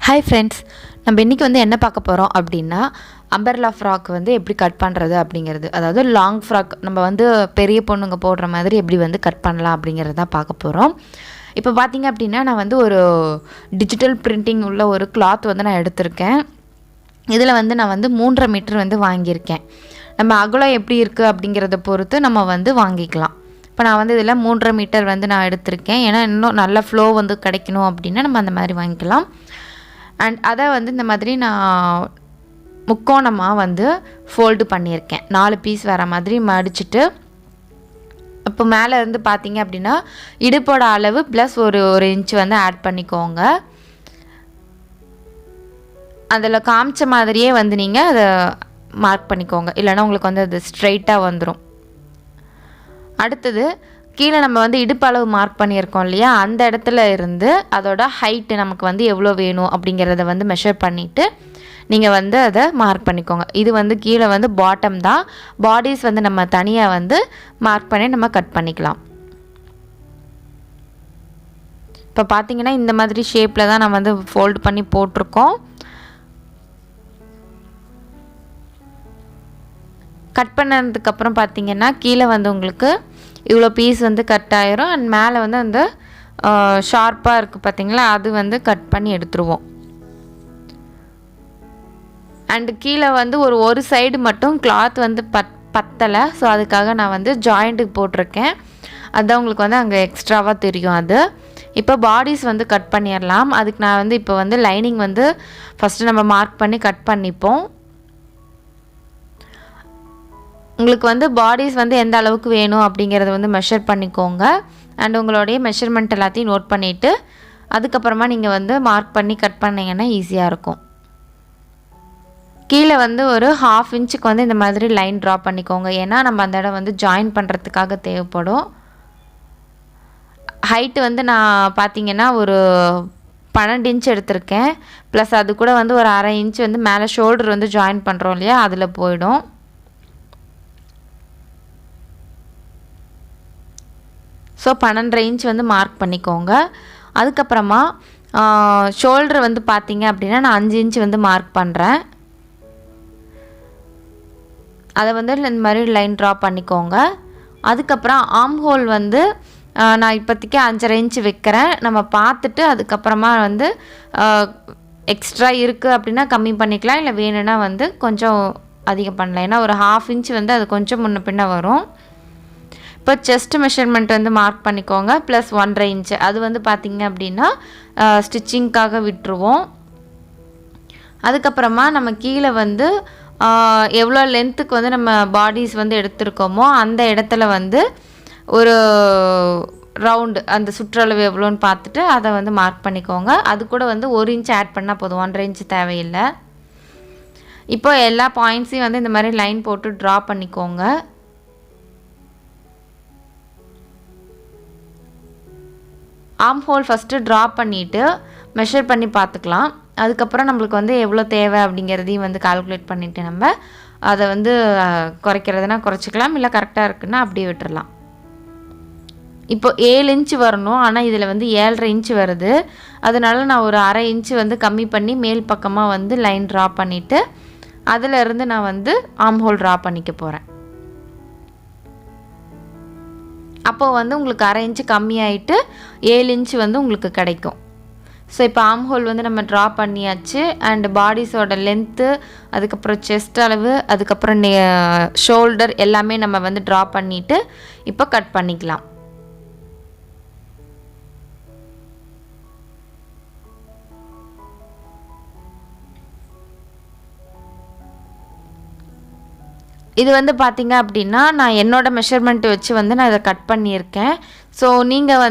Hi friends, நம்ம இன்றைக்கி என்ன பார்க்க போகிறோம் அப்படின்னா அம்பர்லா ஃப்ராக் எப்படி கட் பண்ணுறது அப்படிங்கிறது. அதாவது லாங் ஃப்ராக் நம்ம பெரிய பொண்ணுங்க போடுற மாதிரி எப்படி கட் பண்ணலாம் அப்படிங்கிறது தான் பார்க்க போகிறோம். இப்போ பார்த்திங்க அப்படின்னா நான் ஒரு டிஜிட்டல் பிரிண்டிங் உள்ள ஒரு கிளாத் நான் எடுத்திருக்கேன். இதில் நான் 3.5 மீட்டர் வாங்கியிருக்கேன். நம்ம அகலம் எப்படி இருக்குது அப்படிங்கிறத பொறுத்து நம்ம வாங்கிக்கலாம். இப்போ நான் இதில் 3.5 மீட்டர் நான் எடுத்திருக்கேன். ஏன்னா இன்னும் நல்ல ஃப்ளோ கிடைக்கணும் அப்படின்னா நம்ம அந்த மாதிரி வாங்கிக்கலாம். அண்ட் அதை இந்த மாதிரி நான் முக்கோணமாக ஃபோல்டு பண்ணியிருக்கேன். 4 பீஸ் வர மாதிரி மடிச்சுட்டு, இப்போ மேலே இருந்து பார்த்தீங்க அப்படின்னா இடுப்போட அளவு ப்ளஸ் ஒரு இன்ச் ஆட் பண்ணிக்கோங்க. அதில் காமிச்ச மாதிரியே நீங்கள் அதை மார்க் பண்ணிக்கோங்க, இல்லைன்னா உங்களுக்கு அது ஸ்ட்ரைட்டாக வந்துடும். அடுத்தது கீழே நம்ம இடுப்பு அளவு மார்க் பண்ணியிருக்கோம் இல்லையா, அந்த இடத்துல இருந்து அதோட ஹைட்டு நமக்கு எவ்வளோ வேணும் அப்படிங்கிறத மெஷர் பண்ணிவிட்டு நீங்கள் அதை மார்க் பண்ணிக்கோங்க. இது கீழே பாட்டம் தான். பாடிஸ் நம்ம தனியாக மார்க் பண்ணி நம்ம கட் பண்ணிக்கலாம். இப்போ பார்த்தீங்கன்னா இந்த மாதிரி ஷேப்பில் தான் நான் ஃபோல்டு பண்ணி போட்டிருக்கோம். கட் பண்ணதுக்கப்புறம் பார்த்தீங்கன்னா கீழே உங்களுக்கு இவ்வளோ பீஸ் கட் ஆயிரும். அண்ட் மேலே அந்த ஷார்ப்பாக இருக்குது பார்த்தீங்களா, அது கட் பண்ணி எடுத்துருவோம். அண்டு கீழே ஒரு சைடு மட்டும் கிளாத் பத்தலை. ஸோ அதுக்காக நான் ஜாயிண்ட்டுக்கு போட்டிருக்கேன். அதுதான் உங்களுக்கு அங்கே எக்ஸ்ட்ராவாக தெரியும். அது இப்போ பாடிஸ் கட் பண்ணிடலாம். அதுக்கு நான் இப்போ லைனிங் ஃபஸ்ட்டு நம்ம மார்க் பண்ணி கட் பண்ணிப்போம். உங்களுக்கு பாடிஸ் எந்த அளவுக்கு வேணும் அப்படிங்கிறத மெஷர் பண்ணிக்கோங்க. அண்ட் உங்களுடைய மெஷர்மெண்ட் எல்லாத்தையும் நோட் பண்ணிவிட்டு அதுக்கப்புறமா நீங்கள் மார்க் பண்ணி கட் பண்ணிங்கன்னா ஈஸியாக இருக்கும். கீழே ஒரு 1/2 இன்ச்சுக்கு இந்த மாதிரி லைன் ட்ரா பண்ணிக்கோங்க. ஏன்னா நம்ம அந்த இடம் ஜாயின் பண்ணுறதுக்காக தேவைப்படும். ஹைட்டு நான் பார்த்தீங்கன்னா ஒரு 12 இன்ச் எடுத்திருக்கேன். ப்ளஸ் அது கூட ஒரு 1/2 இன்ச் மேலே ஷோல்டர் ஜாயின் பண்ணுறோம் இல்லையா, அதில் போயிடும். ஸோ 12.5 இன்ச் மார்க் பண்ணிக்கோங்க. அதுக்கப்புறமா ஷோல்டர் பார்த்தீங்க அப்படின்னா நான் 5 இன்ச் மார்க் பண்ணுறேன். அதை இந்த மாதிரி லைன் ட்ரா பண்ணிக்கோங்க. அதுக்கப்புறம் ஆர்ம் ஹோல் நான் இப்போதைக்கு 5.5 இன்ச் வைக்கிறேன். நம்ம பார்த்துட்டு அதுக்கப்புறமா எக்ஸ்ட்ரா இருக்குது அப்படின்னா கம்மி பண்ணிக்கலாம், இல்லை வேணும்னா கொஞ்சம் அதிகம் பண்ணலாம். ஏன்னா ஒரு 1/2 இன்ச் அது கொஞ்சம் முன்ன பின்ன வரும். இப்போ செஸ்ட் மெஷர்மெண்ட் மார்க் பண்ணிக்கோங்க. ப்ளஸ் 1.5 இன்ச் அது பார்த்திங்க அப்படின்னா ஸ்டிச்சிங்க்காக விட்டுருவோம். அதுக்கப்புறமா நம்ம கீழே எவ்வளோ லென்த்துக்கு நம்ம பாடிஸ் எடுத்திருக்கோமோ அந்த இடத்துல ஒரு ரவுண்டு அந்த சுற்றளவு எவ்வளோன்னு பார்த்துட்டு அதை மார்க் பண்ணிக்கோங்க. அது கூட 1 இன்ச் ஆட் பண்ணால் போதும், 1.5 இன்ச் தேவையில்லை. இப்போ எல்லா பாயிண்ட்ஸையும் இந்த மாதிரி லைன் போட்டு ட்ரா பண்ணிக்கோங்க. ஆர்ம் ஹோல் ஃபஸ்ட்டு ட்ரா பண்ணிவிட்டு மெஷர் பண்ணி பார்த்துக்கலாம். அதுக்கப்புறம் நம்மளுக்கு எவ்வளோ தேவை அப்படிங்கிறதையும் கால்குலேட் பண்ணிவிட்டு நம்ம அதை குறைக்கிறதுனா குறைச்சிக்கலாம், இல்லை கரெக்டாக இருக்குன்னா அப்படியே விட்டுடலாம். இப்போ 7 இன்ச் வரணும், ஆனால் இதில் 7.5 இன்ச் வருது. அதனால நான் ஒரு 1/2 இன்ச் கம்மி பண்ணி மேல் பக்கமாக லைன் ட்ரா பண்ணிவிட்டு அதிலிருந்து நான் ஆர்ம் ஹோல் ட்ரா பண்ணிக்க போகிறேன். அப்போது உங்களுக்கு 1/2 இன்ச்சு கம்மியாயிட்டு 7 இன்ச் உங்களுக்கு கிடைக்கும். ஸோ இப்போ ஆர்ம் ஹோல் நம்ம ட்ரா பண்ணியாச்சு. அண்ட் பாடிஸோட லென்த்து, அதுக்கப்புறம் செஸ்ட் அளவு, அதுக்கப்புறம் ஷோல்டர் எல்லாமே நம்ம ட்ரா பண்ணிவிட்டு இப்போ கட் பண்ணிக்கலாம். இது பார்த்தீங்க அப்படின்னா நான் என்னோடய மெஷர்மெண்ட்டு வச்சு நான் இதை கட் பண்ணியிருக்கேன். ஸோ நீங்கள்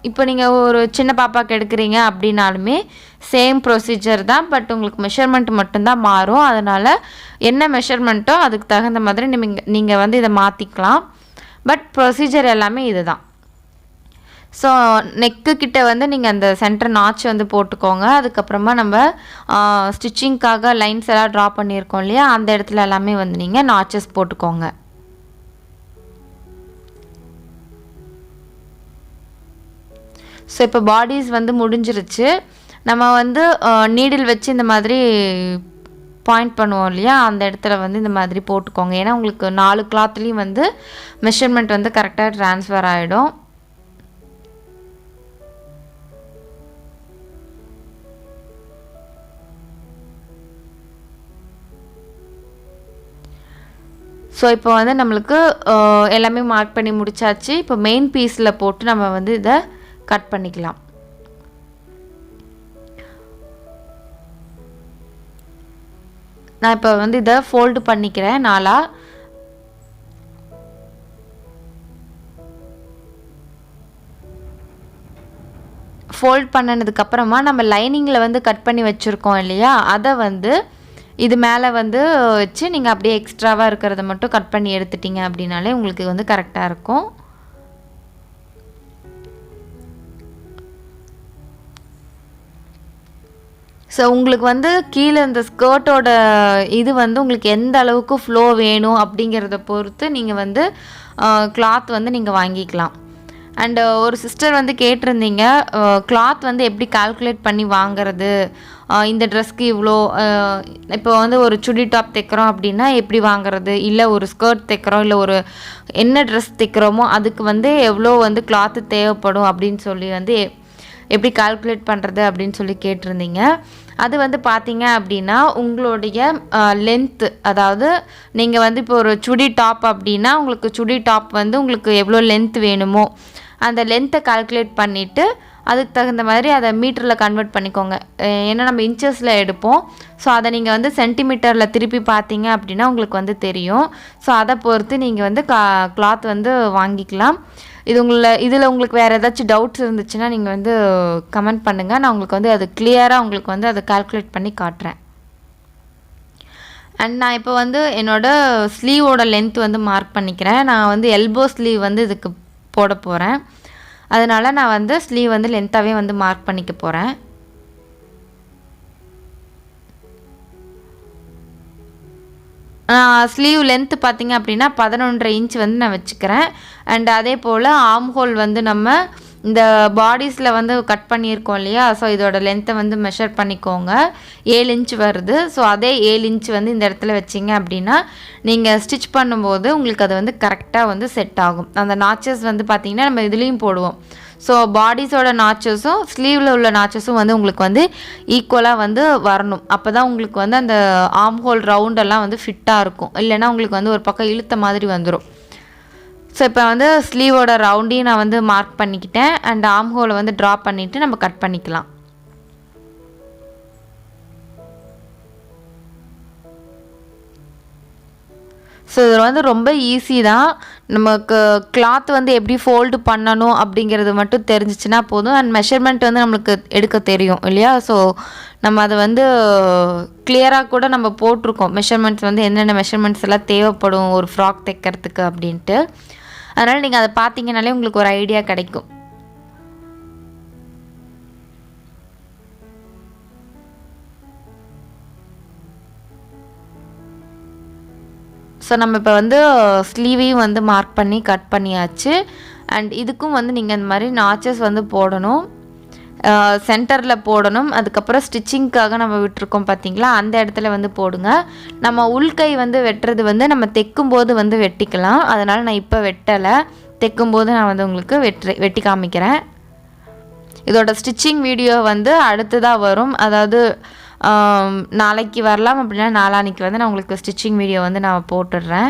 இப்போ நீங்கள் ஒரு சின்ன பாப்பாவுக்கு எடுக்கிறீங்க அப்படின்னாலுமே சேம் ப்ரொசீஜர் தான். பட் உங்களுக்கு மெஷர்மெண்ட் மட்டும்தான் மாறும். அதனால் என்ன மெஷர்மெண்ட்டோ அதுக்கு தகுந்த மாதிரி நீங்கள் இதை மாற்றிக்கலாம். பட் ப்ரொசீஜர் எல்லாமே இது தான். ஸோ நெக்கு கிட்ட நீங்கள் அந்த சென்டர் நாச் போட்டுக்கோங்க. அதுக்கப்புறமா நம்ம ஸ்டிச்சிங்க்காக லைன்ஸ் எல்லாம் ட்ரா பண்ணியிருக்கோம் இல்லையா, அந்த இடத்துல எல்லாமே நீங்கள் நாச்சஸ் போட்டுக்கோங்க. ஸோ இப்போ பாடிஸ் முடிஞ்சிருச்சு. நம்ம வந்து நீடில் வச்சு இந்த மாதிரி பாயிண்ட் பண்ணுவோம் இல்லையா, அந்த இடத்துல வந்து இந்த மாதிரி போட்டுக்கோங்க. ஏன்னா உங்களுக்கு 4 கிளாத்லேயும் வந்து மெஷர்மெண்ட் வந்து கரெக்டாக ட்ரான்ஸ்ஃபர் ஆகிடும். ஸோ இப்போ வந்து நம்மளுக்கு எல்லாமே மார்க் பண்ணி முடிச்சாச்சு. இப்போ மெயின் பீஸில் போட்டு நம்ம வந்து இதை கட் பண்ணிக்கலாம். நான் இப்போ வந்து இதை ஃபோல்டு பண்ணிக்கிறேன் 4. ஃபோல்ட் பண்ணினதுக்கப்புறமா நம்ம லைனிங்கில் வந்து கட் பண்ணி வச்சுருக்கோம் இல்லையா, அதை வந்து இது மேலே வந்து வச்சு நீங்கள் அப்படியே எக்ஸ்ட்ராவாக இருக்கிறத மட்டும் கட் பண்ணி எடுத்துட்டிங்க அப்படின்னாலே உங்களுக்கு வந்து கரெக்டாக இருக்கும். ஸோ உங்களுக்கு வந்து கீழே இந்த ஸ்கர்ட்டோட இது வந்து உங்களுக்கு எந்த அளவுக்கு ஃப்ளோ வேணும் அப்படிங்கிறத பொறுத்து நீங்கள் வந்து கிளாத் வந்து நீங்கள் வாங்கிக்கலாம். அண்டு ஒரு சிஸ்டர் வந்து கேட்டிருந்தீங்க, கிளாத் வந்து எப்படி கால்குலேட் பண்ணி வாங்கிறது, இந்த ட்ரெஸ்க்கு இவ்வளோ, இப்போ வந்து ஒரு சுடி டாப் தைக்கிறோம் அப்படின்னா எப்படி வாங்குறது, இல்லை ஒரு ஸ்கர்ட் தைக்கிறோம், இல்லை ஒரு என்ன ட்ரெஸ் தைக்கிறோமோ அதுக்கு வந்து எவ்வளோ வந்து கிளாத்து தேவைப்படும் அப்படின்னு சொல்லி வந்து எப்படி கால்குலேட் பண்ணுறது அப்படின்னு சொல்லி கேட்டிருந்தீங்க. அது வந்து பார்த்தீங்க அப்படின்னா உங்களுடைய லென்த்து, அதாவது நீங்கள் வந்து இப்போ ஒரு சுடி டாப் அப்படின்னா உங்களுக்கு சுடி டாப் வந்து உங்களுக்கு எவ்வளோ லென்த் வேணுமோ அந்த லென்த்தை கால்குலேட் பண்ணிவிட்டு அதுக்கு தகுந்த மாதிரி அதை மீட்டரில் கன்வெர்ட் பண்ணிக்கோங்க. ஏன்னா நம்ம இன்ச்சஸில் எடுப்போம். ஸோ அதை நீங்கள் வந்து சென்டிமீட்டரில் திருப்பி பார்த்தீங்க அப்படின்னா உங்களுக்கு வந்து தெரியும். ஸோ அதை பொறுத்து நீங்கள் வந்து கிளாத் வந்து வாங்கிக்கலாம். இதில் உங்களுக்கு வேறு ஏதாச்சும் டவுட்ஸ் இருந்துச்சுன்னா நீங்கள் வந்து கமெண்ட் பண்ணுங்கள். நான் உங்களுக்கு வந்து அது கிளியராக உங்களுக்கு வந்து அதை கால்குலேட் பண்ணி காட்டுறேன். அண்ட் நான் இப்போ வந்து என்னோடய ஸ்லீவோட லென்த் வந்து மார்க் பண்ணிக்கிறேன். நான் வந்து எல்போ ஸ்லீவ் வந்து இதுக்கு போட போகிறேன். அதனால் நான் வந்து ஸ்லீவ் வந்து லென்த்தாகவே வந்து மார்க் பண்ணிக்க போகிறேன். ஸ்லீவ் லென்த்து பார்த்திங்க அப்படின்னா 11.5 இன்ச் வந்து நான் வச்சுக்கிறேன். அண்ட் அதே போல் ஆர்ம் ஹோல் வந்து நம்ம இந்த பாடிஸில் வந்து கட் பண்ணியிருக்கோம் இல்லையா, ஸோ இதோட லென்த்தை வந்து மெஷர் பண்ணிக்கோங்க. 7 இன்ச் வருது. ஸோ அதே 7 இன்ச் வந்து இந்த இடத்துல வச்சிங்க அப்படின்னா நீங்கள் ஸ்டிச் பண்ணும்போது உங்களுக்கு அது வந்து கரெக்டாக வந்து செட் ஆகும். அந்த நாச்சஸ் வந்து பார்த்திங்கன்னா நம்ம இதுலேயும் போடுவோம். ஸோ பாடிஸோட நாச்சஸும் ஸ்லீவில் உள்ள நாச்சஸும் வந்து உங்களுக்கு வந்து ஈக்குவலாக வந்து வரணும். அப்போ தான் உங்களுக்கு வந்து அந்த ஆர்ம் ஹோல் ரவுண்டெல்லாம் வந்து ஃபிட்டாக இருக்கும். இல்லைன்னா உங்களுக்கு வந்து ஒரு பக்கம் இழுத்த மாதிரி வந்துடும். ஸோ இப்போ வந்து ஸ்லீவோட ரவுண்டையும் நான் வந்து மார்க் பண்ணிக்கிட்டேன். அண்ட் ஆர்ம் ஹோலை வந்து ட்ரா பண்ணிவிட்டு நம்ம கட் பண்ணிக்கலாம். ஸோ இது வந்து ரொம்ப ஈஸி தான். நமக்கு கிளாத் வந்து எப்படி ஃபோல்டு பண்ணணும் அப்படிங்கிறது மட்டும் தெரிஞ்சிச்சுன்னா போதும். அண்ட் மெஷர்மெண்ட் வந்து நம்மளுக்கு எடுக்க தெரியும் இல்லையா. ஸோ நம்ம அதை வந்து கிளியராக கூட நம்ம போட்டிருக்கோம். மெஷர்மெண்ட்ஸ் வந்து என்னென்ன மெஷர்மெண்ட்ஸ் எல்லாம் தேவைப்படும் ஒரு ஃப்ராக் தைக்கிறதுக்கு அப்படின்ட்டு. அதனால் நீங்கள் அதை பார்த்தீங்கனாலே உங்களுக்கு ஒரு ஐடியா கிடைக்கும். ஸோ நம்ம இப்போ வந்து ஸ்லீவையும் வந்து மார்க் பண்ணி கட் பண்ணியாச்சு. அண்ட் இதுக்கும் வந்து நீங்கள் இந்த மாதிரி நாச்சஸ் வந்து போடணும், சென்டரில் போடணும். அதுக்கப்புறம் ஸ்டிச்சிங்க்காக நம்ம விட்டுருக்கோம் பார்த்தீங்களா, அந்த இடத்துல வந்து போடுங்க. நம்ம உள்கை வந்து வெட்டுறது வந்து நம்ம தைக்கும்போது வந்து வெட்டிக்கலாம். அதனால் நான் இப்போ வெட்டலை, தைக்கும்போது நான் வந்து உங்களுக்கு வெட்டி காமிக்கிறேன். இதோட ஸ்டிச்சிங் வீடியோ வந்து அடுத்ததாக வரும். அதாவது நாளைக்கு வரலாம், அப்படின்னா நாளான்னைக்கு வந்து நான் உங்களுக்கு ஸ்டிச்சிங் வீடியோ வந்து நான் போட்டுடுறேன்.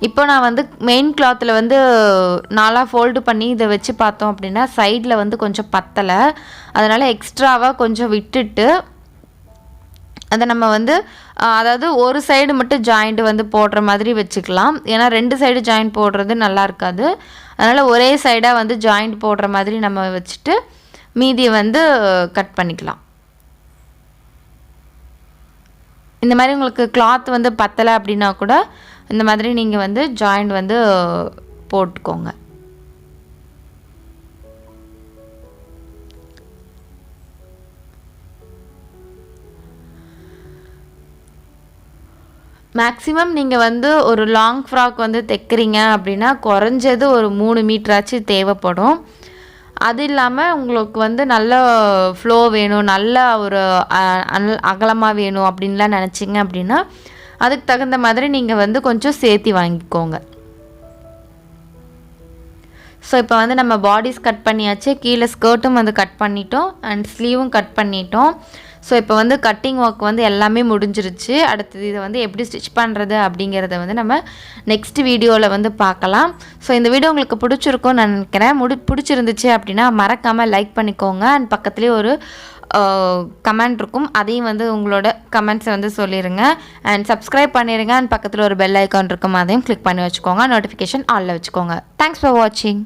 இப்போ நான் வந்து மெயின் கிளாத்தில் வந்து 4 ஃபோல்டு பண்ணி இதை வச்சு பார்த்தோம் அப்படின்னா சைடில் வந்து கொஞ்சம் பத்தலை. அதனால் எக்ஸ்ட்ராவாக கொஞ்சம் விட்டுட்டு அதை நம்ம வந்து அதாவது ஒரு சைடு மட்டும் ஜாயிண்ட் வந்து போடுற மாதிரி வச்சுக்கலாம். ஏன்னா 2 சைடு ஜாயிண்ட் போடுறது நல்லா இருக்காது. அதனால் ஒரே சைடாக வந்து ஜாயிண்ட் போடுற மாதிரி நம்ம வச்சுட்டு மீதியை வந்து கட் பண்ணிக்கலாம். இந்த மாதிரி உங்களுக்கு கிளாத் வந்து பத்தலை அப்படின்னா கூட இந்த மாதிரி நீங்கள் வந்து ஜாயிண்ட் வந்து போட்டுக்கோங்க. மேக்ஸிமம் நீங்கள் வந்து ஒரு லாங் ஃப்ராக் வந்து தைக்கிறீங்க அப்படின்னா குறைஞ்சது ஒரு 3 மீட்டராச்சும் தேவைப்படும். அது இல்லாமல் உங்களுக்கு வந்து நல்ல ஃப்ளோ வேணும், நல்ல ஒரு அகலமாக வேணும் அப்படின்லாம் நினச்சிங்க அப்படின்னா அதுக்கு தகுந்த மாதிரி நீங்கள் வந்து கொஞ்சம் சேர்த்தி வாங்கிக்கோங்க. ஸோ இப்போ வந்து நம்ம பாடிஸ் கட் பண்ணியாச்சு, கீழே ஸ்கர்ட்டும் வந்து கட் பண்ணிட்டோம் அண்ட் ஸ்லீவும் கட் பண்ணிட்டோம். ஸோ இப்போ வந்து கட்டிங் ஒர்க் வந்து எல்லாமே முடிஞ்சிருச்சு. அடுத்தது இதை வந்து எப்படி ஸ்டிச் பண்ணுறது அப்படிங்கிறத வந்து நம்ம நெக்ஸ்ட் வீடியோவில் வந்து பார்க்கலாம். ஸோ இந்த வீடியோ உங்களுக்கு பிடிச்சிருக்கும்னு நான் நினைக்கிறேன். பிடிச்சிருந்துச்சு அப்படின்னா மறக்காமல் லைக் பண்ணிக்கோங்க அண்ட் பக்கத்துலேயே ஒரு கமெண்ட் இருக்கும், அதையும் வந்து உங்களோட கமெண்ட்ஸை வந்து சொல்லிடுங்க அண்ட் சப்ஸ்கிரைப் பண்ணிடுங்க அண்ட் பக்கத்தில் ஒரு பெல் ஐக்கான் இருக்கும், அதையும் கிளிக் பண்ணி வச்சுக்கோங்க, நோட்டிஃபிகேஷன் ஆலில் வச்சுக்கோங்க. தேங்க்ஸ் ஃபார் வாட்சிங்.